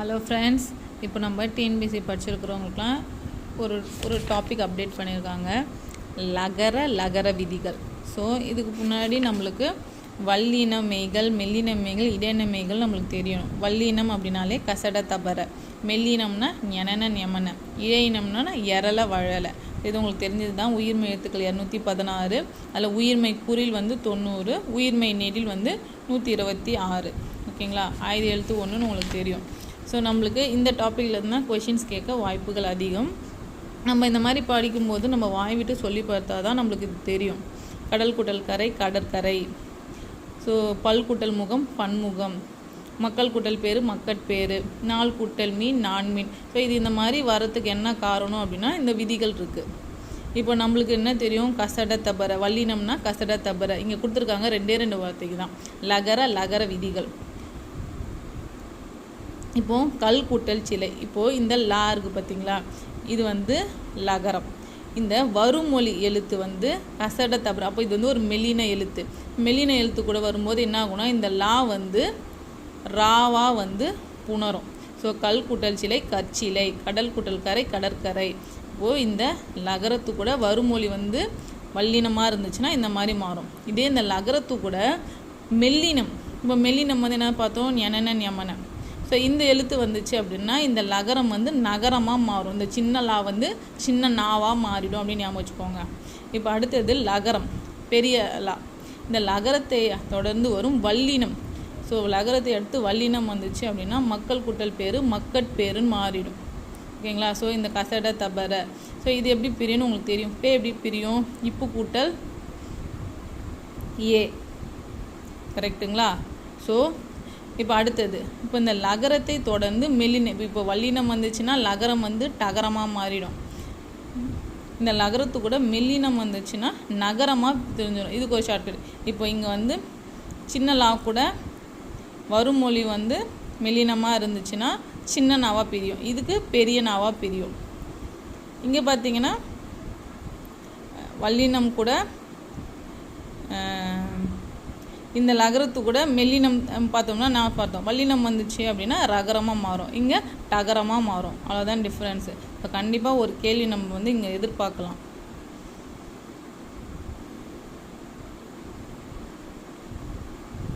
Hello friends, இப்போ நம்ம TNPSC படிச்சிருக்கிறவங்களுக்குலாம் ஒரு டாபிக் அப்டேட் பண்ணியிருக்காங்க. லகர விதிகள். ஸோ இதுக்கு முன்னாடி நம்மளுக்கு வல்லின மெய்கள், மெல்லின மெய்கள், இடையின மெய்கள் நம்மளுக்கு தெரியணும். வல்லினம் அப்படின்னாலே கசட தபர, மெல்லினம்னா ஞனன ஞமன, இடையினம்னா எரல வழலை. இது உங்களுக்கு தெரிஞ்சது தான். உயிர்மை எழுத்துக்கள் 216, அதில் உயிர்மை குறில் 90, உயிர்மை நெடில் 126. ஓகேங்களா? ஆயுத எழுத்து 1ன்னு உங்களுக்கு தெரியும். ஸோ நம்மளுக்கு இந்த டாப்பிக்கில் இருந்தால் கொஷின்ஸ் கேட்க வாய்ப்புகள் அதிகம். நம்ம இந்த மாதிரி படிக்கும்போது நம்ம வாய் விட்டு சொல்லி பார்த்தா தான் நம்மளுக்கு இது தெரியும். கடல் குட்டல் கரை, கடற்கரை. ஸோ பல் குட்டல் முகம், பன்முகம். மக்கள் குட்டல் பேர், மக்கட்பேர். நாள் குட்டல் மீன், நான்மீன். ஸோ இது இந்த மாதிரி வரத்துக்கு என்ன காரணம் அப்படின்னா இந்த விதிகள் இருக்குது. இப்போ நம்மளுக்கு என்ன தெரியும்? கசட தபர, வல்லினம்னா கசட தபர. இங்கே கொடுத்துருக்காங்க 2 வார்த்தைக்கு தான். லகர விதிகள். இப்போது கல் குட்டல் சிலை. இப்போது இந்த லா இருக்குது பார்த்தீங்களா, இது லகரம். இந்த வருமொழி எழுத்து கசட தபர. அப்போ இது ஒரு மெல்லின எழுத்து. மெல்லின எழுத்து கூட வரும்போது என்ன ஆகும்னா இந்த லா ராவா புணரும். ஸோ கல் குட்டல் சிலை, கற்சிலை. கடல் குட்டல் கரை, கடற்கரை. இப்போது இந்த லகரத்து கூட வருமொழி வல்லினமாக இருந்துச்சுன்னா இந்த மாதிரி மாறும். இதே இந்த லகரத்து கூட மெல்லினம். இப்போ மெல்லினம் என்ன பார்த்தோம்? ஞனன ஞமன. ஸோ இந்த எழுத்து வந்துச்சு அப்படின்னா இந்த லகரம் நகரமாக மாறும். இந்த சின்ன லா சின்ன நாவாக மாறிடும் அப்படின்னு ஞாபகம் வச்சுக்கோங்க. இப்போ அடுத்தது லகரம், பெரிய லா. இந்த லகரத்தை தொடர்ந்து வரும் வல்லினம். ஸோ லகரத்தை அடுத்து வல்லினம் வந்துச்சு அப்படின்னா மக்கள் குட்டல் பேர், மக்கட்பேருன்னு மாறிடும். ஓகேங்களா? ஸோ இந்த கசட தபர. ஸோ இது எப்படி பிரியும்னு உங்களுக்கு தெரியும். பே எப்படி பிரியும்? இப்பு கூட்டல் ஏ. கரெக்டுங்களா? ஸோ இப்போ அடுத்தது, இப்போ இந்த லகரத்தை தொடர்ந்து மெல்லினம். இப்போ வல்லினம் வந்துச்சுன்னா லகரம் டகரமாக மாறிடும். இந்த லகரத்து கூட மெல்லினம் வந்துச்சுன்னா நகரமாக தெரிஞ்சிடும். இதுக்கு ஒரு ஷார்ட்கட். இப்போ இங்கே சின்ன லா கூட வருமொழி மெல்லினமாக இருந்துச்சுன்னா சின்ன நாவாக பிரியும். இதுக்கு பெரிய நாவாக பிரியும். இங்கே பார்த்தீங்கன்னா வல்லினம் கூட இந்த லகரத்து கூட மெல்லினம் பார்த்தோம்னா நான் பார்த்தோம். வல்லினம் வந்துச்சு அப்படின்னா ரகரமாக மாறும், இங்கே டகரமாக மாறும். அவ்வளோதான் டிஃப்ரென்ஸு. இப்போ கண்டிப்பாக ஒரு கேள்வி நம்ம இங்கே எதிர்பார்க்கலாம்.